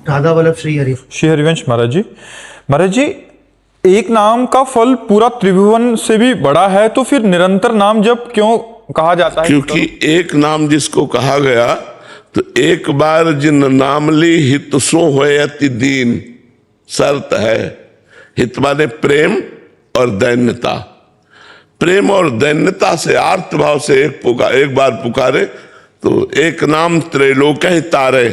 राधा वल्लभ श्री हरि। श्री हरिवंश महाराज जी। महाराज जी, एक नाम का फल पूरा त्रिभुवन से भी बड़ा है, तो फिर निरंतर नाम जप क्यों कहा जाता है? क्योंकि एक नाम जिसको कहा गया, तो एक बार जिन नाम ली हित सो होए अति दीन, शर्त है। हित माने प्रेम और दैन्यता। प्रेम और दैन्यता से आर्त भाव से एक बार पुकारे तो एक नाम त्रैलोक ही तारे,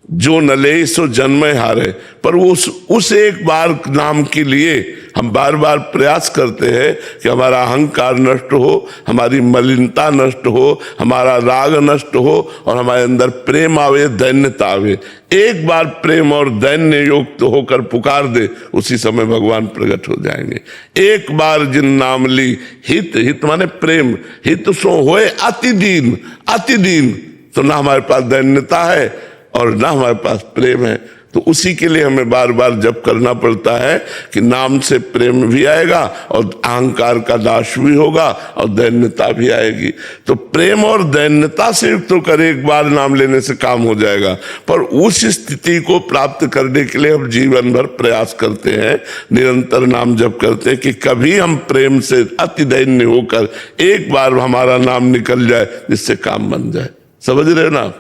जो न ले सो जन्म हारे। पर उस एक बार नाम के लिए हम बार बार प्रयास करते हैं कि हमारा अहंकार नष्ट हो, हमारी मलिनता नष्ट हो, हमारा राग नष्ट हो और हमारे अंदर प्रेम आवे, दैन्यता आवे। एक बार प्रेम और दैन्य युक्त होकर पुकार दे, उसी समय भगवान प्रकट हो जाएंगे। एक बार जिन नाम ली हित माने प्रेम, हित सो होए अति दीन। अति दीन तो ना हमारे पास दैन्यता है और ना हमारे पास प्रेम है, तो उसी के लिए हमें बार बार जप करना पड़ता है कि नाम से प्रेम भी आएगा और अहंकार का नाश भी होगा और दैन्यता भी आएगी। तो प्रेम और दैन्यता से युक्त होकर एक बार नाम लेने से काम हो जाएगा। पर उस स्थिति को प्राप्त करने के लिए हम जीवन भर प्रयास करते हैं, निरंतर नाम जप करते हैं कि कभी हम प्रेम से अति दैन्य होकर एक बार हमारा नाम निकल जाए, जिससे काम बन जाए। समझ रहे ना?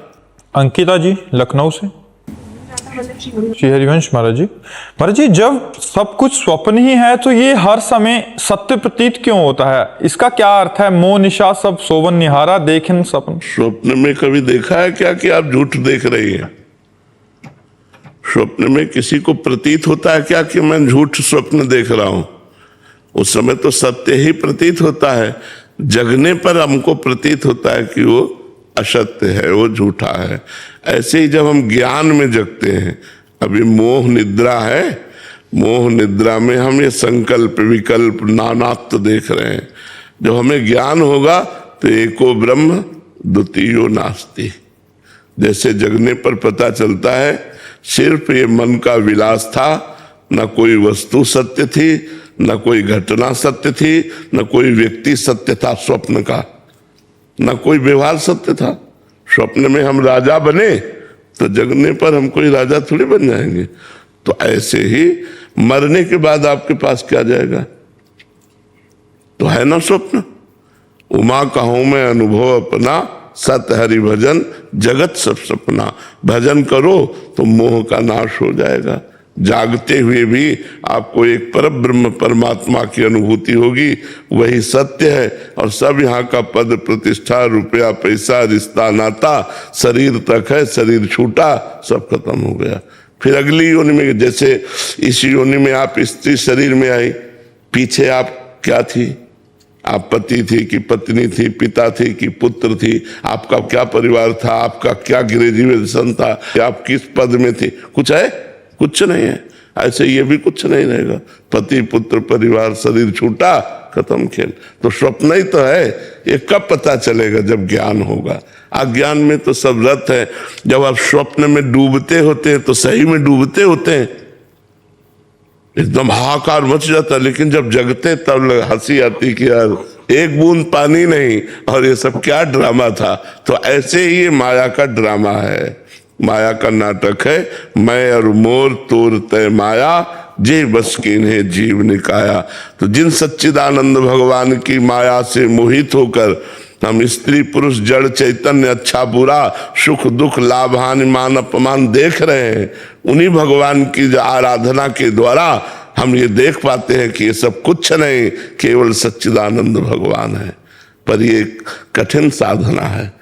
अंकिता जी लखनऊ से। श्री हरिवंश महाराज जी। महाराज जी, जब सब कुछ स्वप्न ही है तो ये हर समय सत्य प्रतीत क्यों होता है? इसका क्या अर्थ है? मोह निशा सब सोवन निहारा, देखें सपन। स्वप्न में कभी देखा है क्या कि आप झूठ देख रही हैं? स्वप्न में किसी को प्रतीत होता है क्या कि मैं झूठ स्वप्न देख रहा हूं? उस समय तो सत्य ही प्रतीत होता है। जगने पर हमको प्रतीत होता है कि वो असत्य है, वो झूठा है। ऐसे ही जब हम ज्ञान में जगते हैं, अभी मोह निद्रा है, मोह निद्रा में हम ये संकल्प विकल्प नानात्व देख रहे हैं। जब हमें ज्ञान होगा तो एको ब्रह्म द्वितीयो नास्ति। जैसे जगने पर पता चलता है सिर्फ ये मन का विलास था, न कोई वस्तु सत्य थी, न कोई घटना सत्य थी, न कोई व्यक्ति सत्य था स्वप्न का, न कोई व्यवहार सत्य था। स्वप्न में हम राजा बने तो जगने पर हम कोई राजा थोड़ी बन जाएंगे। तो ऐसे ही मरने के बाद आपके पास क्या जाएगा? तो है ना स्वप्न। उमा कहूं मैं अनुभव अपना, सत हरि भजन जगत सब सपना। भजन करो तो मोह का नाश हो जाएगा। जागते हुए भी आपको एक परब्रह्म परमात्मा की अनुभूति होगी, वही सत्य है। और सब यहाँ का पद प्रतिष्ठा, रुपया पैसा, रिश्ता नाता, शरीर तक है, शरीर छूटा, सब खत्म हो गया। फिर अगली योनि में, जैसे इस योनि में आप स्त्री शरीर में आई, पीछे आप क्या थी? आप पति थी कि पत्नी थी, पिता थी कि पुत्र थी, आपका क्या परिवार था, आपका क्या ग्रेजुएशन था, आप किस पद में थे? कुछ है? कुछ नहीं है। ऐसे ये भी कुछ नहीं रहेगा। पति पुत्र परिवार शरीर छूटा, खत्म खेल। तो स्वप्न ही तो है। ये कब पता चलेगा? जब ज्ञान होगा। अज्ञान में तो सब रत है। जब आप स्वप्न में डूबते होते हैं तो सही में डूबते होते हैं, एकदम हाहाकार मच जाता। लेकिन जब जगते तब हंसी आती कि यार एक बूंद पानी नहीं, और ये सब क्या ड्रामा था। तो ऐसे ही ये माया का ड्रामा है, माया का नाटक है। मैं और मोर तोर तय माया, जे बस किन्हें जीव निकाया। तो जिन सच्चिदानंद भगवान की माया से मोहित होकर हम स्त्री पुरुष जड़ चैतन्य अच्छा बुरा सुख दुख लाभ हानि मान अपमान देख रहे हैं, उन्हीं भगवान की आराधना के द्वारा हम ये देख पाते हैं कि ये सब कुछ नहीं, केवल सच्चिदानंद भगवान है। पर ये कठिन साधना है।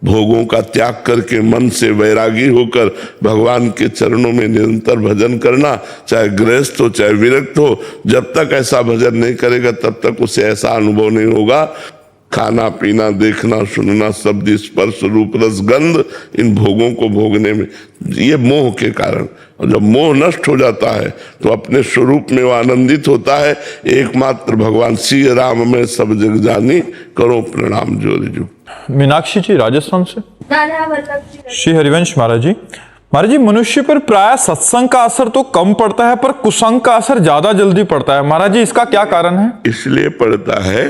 भोगों का त्याग करके मन से वैरागी होकर भगवान के चरणों में निरंतर भजन करना, चाहे गृहस्थ हो चाहे विरक्त हो। जब तक ऐसा भजन नहीं करेगा तब तक उसे ऐसा अनुभव नहीं होगा। खाना पीना देखना सुनना शब्द स्पर्श रूप रस गंध, इन भोगों को भोगने में ये मोह के कारण, और जब मोह नष्ट हो जाता है तो अपने स्वरूप में वो आनंदित होता है। एकमात्र भगवान श्री राम में सब जग जानी, करो प्रणाम जोरी जो। मीनाक्षी जी राजस्थान से। श्री हरिवंश महाराज जी। महाराज जी, मनुष्य पर प्राय सत्संग का असर तो कम पड़ता है पर कुसंग का असर ज्यादा जल्दी पड़ता है। महाराज जी, इसका क्या कारण है? इसलिए पड़ता है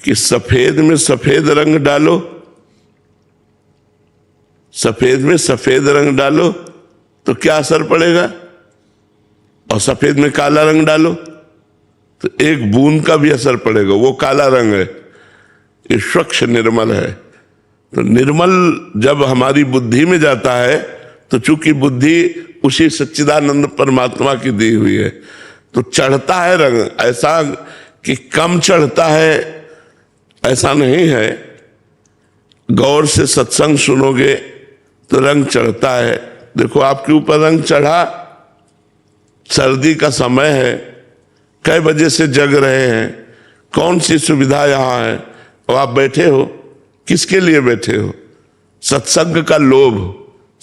कि सफेद में सफेद रंग डालो, सफेद में सफेद रंग डालो तो क्या असर पड़ेगा? और सफेद में काला रंग डालो तो एक बूंद का भी असर पड़ेगा, वो काला रंग है, ये स्वच्छ निर्मल है। तो निर्मल जब हमारी बुद्धि में जाता है तो चूंकि बुद्धि उसी सच्चिदानंद परमात्मा की दी हुई है, तो चढ़ता है रंग। ऐसा कि कम चढ़ता है ऐसा नहीं है, गौर से सत्संग सुनोगे तो रंग चढ़ता है। देखो आपके ऊपर रंग चढ़ा, सर्दी का समय है, कई बजे से जग रहे हैं, कौन सी सुविधा यहां है, और आप बैठे हो, किसके लिए बैठे हो? सत्संग का लोभ,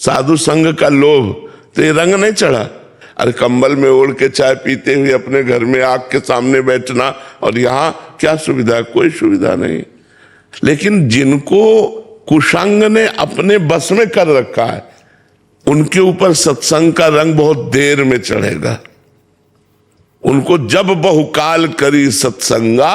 साधु संग का लोभ, तो ये रंग नहीं चढ़ा। अरे कंबल में ओढ़ के चाय पीते हुए अपने घर में आग के सामने बैठना, और यहां क्या सुविधा? कोई सुविधा नहीं। लेकिन जिनको कुसंग ने अपने बस में कर रखा है, उनके ऊपर सत्संग का रंग बहुत देर में चढ़ेगा। उनको जब बहुकाल करी सत्संगा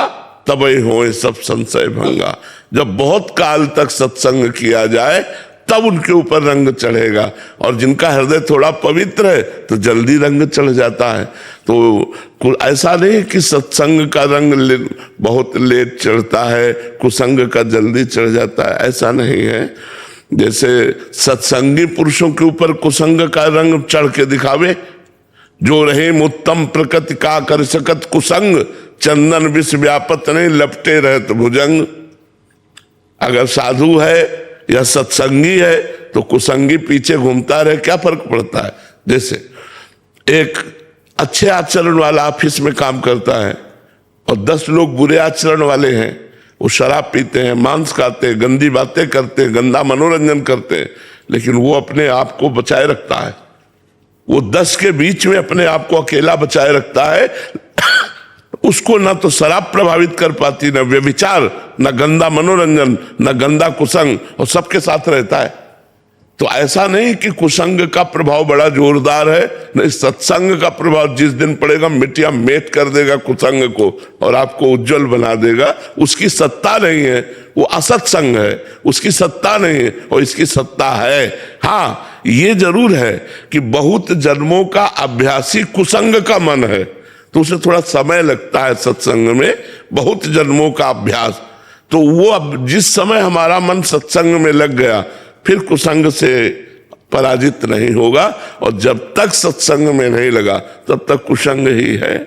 तबे होए सब संशय भंगा। जब बहुत काल तक सत्संग किया जाए तब उनके ऊपर रंग चढ़ेगा। और जिनका हृदय थोड़ा पवित्र है तो जल्दी रंग चढ़ जाता है। तो ऐसा नहीं कि सत्संग का रंग बहुत लेट चढ़ता है, कुसंग का जल्दी चढ़ जाता है, ऐसा नहीं है। जैसे सत्संगी पुरुषों के ऊपर कुसंग का रंग चढ़ के दिखावे, जो रहे उत्तम प्रकृति का कर सकत कुसंग, चंदन विष व्यापत नहीं लपटे रहत भुजंग। अगर साधु है या सत्संगी है तो कुसंगी पीछे घूमता रहे, क्या फर्क पड़ता है? जैसे एक अच्छे आचरण वाला ऑफिस में काम करता है और 10 लोग बुरे आचरण वाले हैं, वो शराब पीते हैं, मांस खाते हैं, गंदी बातें करते हैं, गंदा मनोरंजन करते हैं, लेकिन वो अपने आप को बचाए रखता है। वो 10 के बीच में अपने आप को अकेला बचाए रखता है। उसको ना तो शराब प्रभावित कर पाती, ना व्यभिचार, ना गंदा मनोरंजन, ना गंदा कुसंग, और सबके साथ रहता है। तो ऐसा नहीं कि कुसंग का प्रभाव बड़ा जोरदार है, नहीं, सत्संग का प्रभाव जिस दिन पड़ेगा मिट्टिया मेट कर देगा कुसंग को और आपको उज्जवल बना देगा। उसकी सत्ता नहीं है, वो असत्संग है, उसकी सत्ता नहीं है, और इसकी सत्ता है। हाँ, ये जरूर है कि बहुत जन्मों का अभ्यासी कुसंग का मन है, तो उसे थोड़ा समय लगता है सत्संग में, बहुत जन्मों का अभ्यास। तो वो अब जिस समय हमारा मन सत्संग में लग गया, फिर कुसंग से पराजित नहीं होगा, और जब तक सत्संग में नहीं लगा तब तक कुसंग ही है।